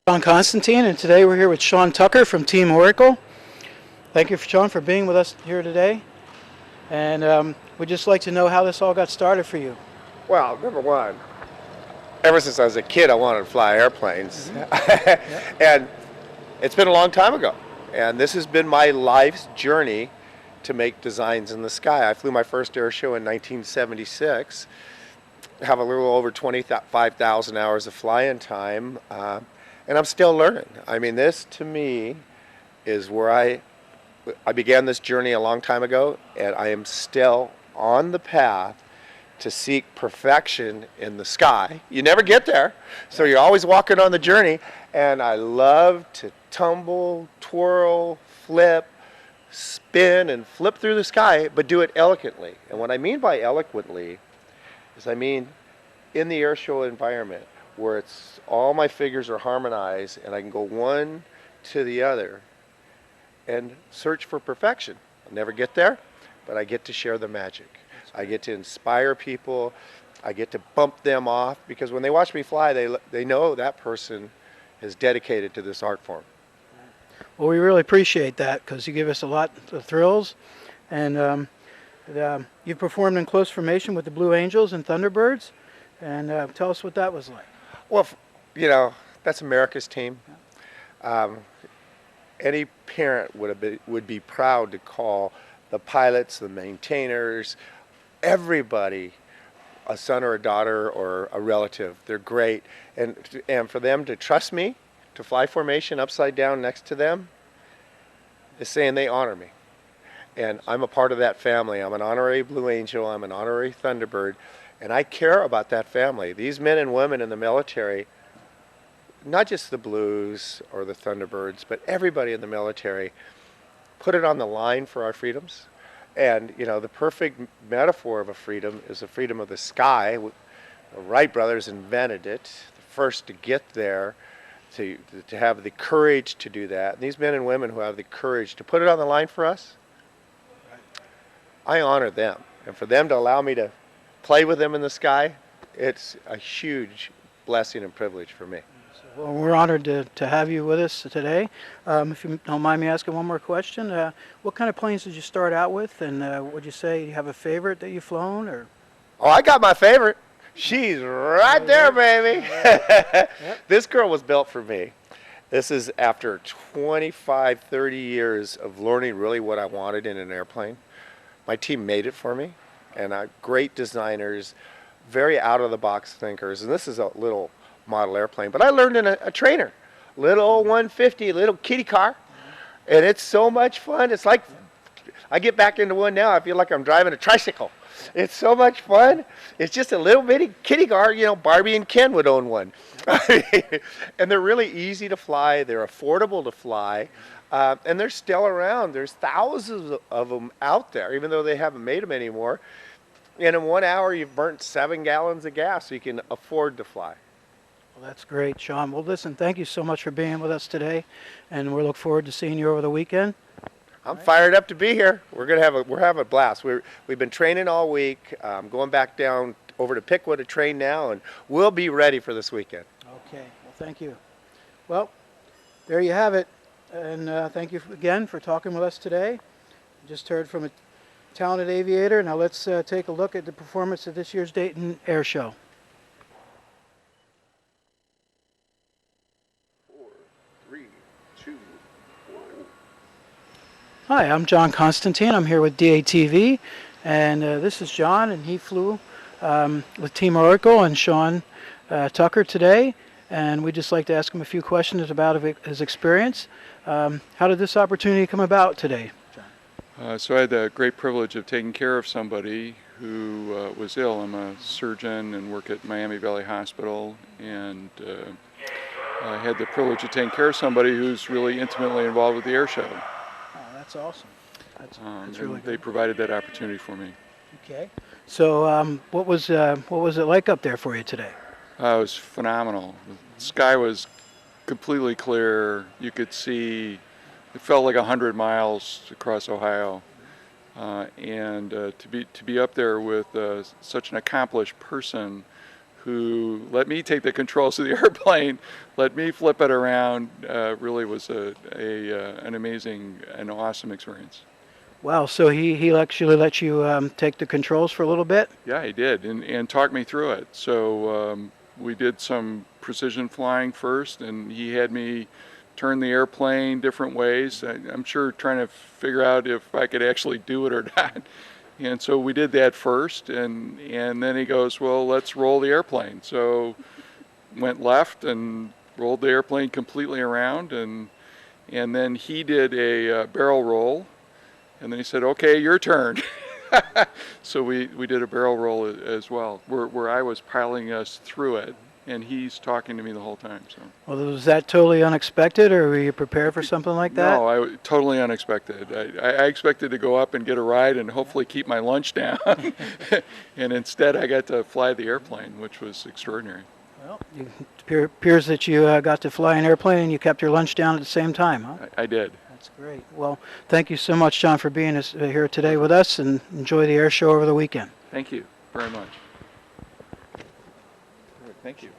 Jon Constantine, and today we're here with Sean Tucker from Team Oracle. Thank you, Sean, for being with us here today. And we'd just like to know how this all got started for you. Well, number one, ever since I was a kid, I wanted to fly airplanes. Mm-hmm. And it's been a long time ago. And this has been my life's journey to make designs in the sky. I flew my first air show in 1976. Have a little over 25,000 hours of flying time. And I'm still learning. I mean, this to me is where I began this journey a long time ago, and I am still on the path to seek perfection in the sky. You never get there, so you're always walking on the journey, and I love to tumble, twirl, flip, spin, and flip through the sky, but do it elegantly. And what I mean by eloquently is I mean in the air show environment, where it's all my figures are harmonized and I can go one to the other and search for perfection. I'll never get there, but I get to share the magic. I get to inspire people. I get to bump them off, because when they watch me fly, they know that person is dedicated to this art form. Well, we really appreciate that, because you give us a lot of thrills. And you've performed in close formation with the Blue Angels and Thunderbirds. And tell us what that was like. Well, you know, that's America's team. Any parent would be proud to call the pilots, the maintainers, everybody a son or a daughter or a relative. They're great. And for them to trust me to fly formation upside down next to them is saying they honor me. And I'm a part of that family. I'm an honorary Blue Angel. I'm an honorary Thunderbird. And I care about that family. These men and women in the military, not just the Blues or the Thunderbirds, but everybody in the military, put it on the line for our freedoms. And, you know, the perfect metaphor of a freedom is the freedom of the sky. The Wright brothers invented it, the first to get there, to have the courage to do that. And these men and women who have the courage to put it on the line for us, I honor them. And for them to allow me to play with them in the sky, it's a huge blessing and privilege for me. Well, we're honored to have you with us today. If you don't mind me asking one more question, what kind of planes did you start out with, and would you say you have a favorite that you've flown? Or? Oh, I got my favorite. She's right there, baby. Yep. This girl was built for me. This is after 25, 30 years of learning really what I wanted in an airplane. My team made it for me. And great designers, very out-of-the-box thinkers. And this is a little model airplane. But I learned in a trainer, little old 150, little kitty car. And it's so much fun. It's like, I get back into one now, I feel like I'm driving a tricycle. It's so much fun. It's just a little bitty kitty car. You know, Barbie and Ken would own one. And they're really easy to fly. They're affordable to fly. And they're still around. There's thousands of them out there, even though they haven't made them anymore. And in 1 hour, you've burnt 7 gallons of gas, so you can afford to fly. Well, that's great, Sean. Well, listen, thank you so much for being with us today, and we look forward to seeing you over the weekend. I'm fired up to be here. We're having a blast. We've been training all week. Going back down over to Pickwood to train now, and we'll be ready for this weekend. Okay. Well, thank you. Well, there you have it. And thank you again for talking with us today. Just heard from a talented aviator. Now let's take a look at the performance of this year's Dayton Air Show. 4, 3, 2, 1. Hi, I'm Jon Constantine. I'm here with DATV, and this is John, and he flew with Team Oracle and Sean Tucker today. And we'd just like to ask him a few questions about his experience. How did this opportunity come about today, John? So I had the great privilege of taking care of somebody who was ill. I'm a surgeon and work at Miami Valley Hospital, and I had the privilege of taking care of somebody who's really intimately involved with the air show. Oh, that's awesome. That's really good. They provided that opportunity for me. Okay. So what was it like up there for you today? It was phenomenal. The sky was completely clear. You could see, it felt like 100 miles across Ohio. And to be up there with such an accomplished person who let me take the controls of the airplane, let me flip it around, really was an amazing and awesome experience. Wow, so he actually let you take the controls for a little bit? Yeah, he did, and talked me through it. So we did some precision flying first, and he had me turn the airplane different ways. I'm sure trying to figure out if I could actually do it or not. And so we did that first, and then he goes, well, let's roll the airplane. So went left and rolled the airplane completely around, and then he did a barrel roll, and then he said, okay, your turn. So we did a barrel roll as well, where I was piloting us through it, and he's talking to me the whole time. So. Well, was that totally unexpected, or were you prepared for something like that? No, totally unexpected. I expected to go up and get a ride and hopefully keep my lunch down, and instead I got to fly the airplane, which was extraordinary. Well, it appears that you got to fly an airplane and you kept your lunch down at the same time, huh? I did. That's great. Well, thank you so much, John, for being here today with us, and enjoy the air show over the weekend. Thank you very much. Thank you.